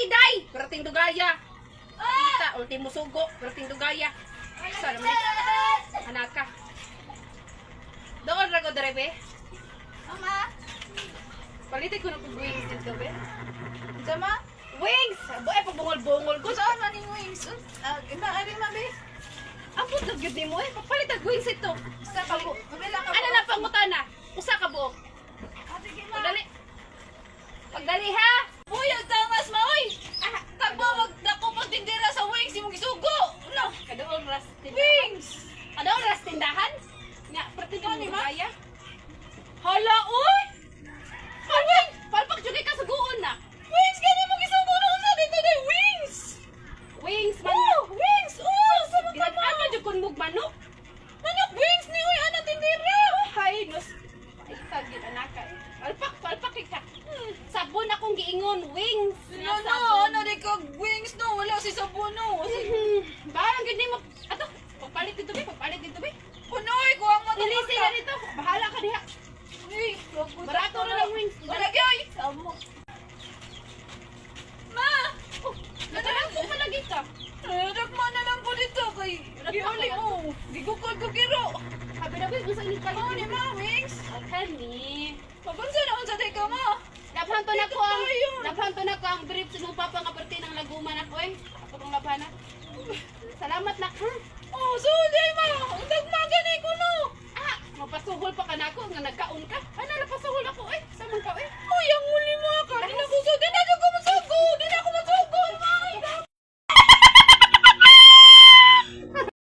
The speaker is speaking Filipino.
day! Perting dugaya. Kita, ultimo sugo. Perting dugaya. Sana mo anak ka. Doon rago derebe. Mama, Palitin ko na pag wings dito, be. sama? Wings! Boy, pabungol-bungol ko. Kung saan man yung wings? Maaari mabi. Apo, nagyod ni mo eh. Papalit ang wings ito. Sa kabo. Mabila ka Ano na pangutana? Usa ka buok. Sige ma. Pagdali. Pagdali ha! Uy, ang tangas ma, oy! Tagbo, magdako pagtindira sa wings, yung gisugo! No! Kadoon ras tindahan. Wings! Kadoon ras tindahan? Nga, perting Ano ni mo ma? kaya? Hala, uy! Palpak! Palpak jud ka sa guon na. Wings! Gani mo gisugo na unsa dito na wings! Wings man. Oh! Wings! Oh! Sa mga Ginag-ano jud kun mug manok. manok wings ni uy, ana tindira! Hay, nos. Ay, tagit anak ka. Palpak ka. Sabon akong giingon, wings. No, Nga no! sabon. Ano di ka wings no? Wala si sabuno! Barang gid mo. Ato, papalit dito be, be. Punoy ko ang mata! Ilisi na dito. Bahala ka diha. Uy! Barato na ng wings. Balagay! Samo! Ma! Oh, nadalang ko palagi ka. Nagma na lang ko dito kay Gioli mo. Gigukod ko giro. Sabi na ba, gusto ni Ano Kali. ni ma, wings? Okay ni. Pabansa na unsa day ka ma. Labhan to na ko ang Tayo. brief sa mong papa nga parte ng laguman ako eh. Ako tong labhana. Salamat nak ha. Oh, so day ma.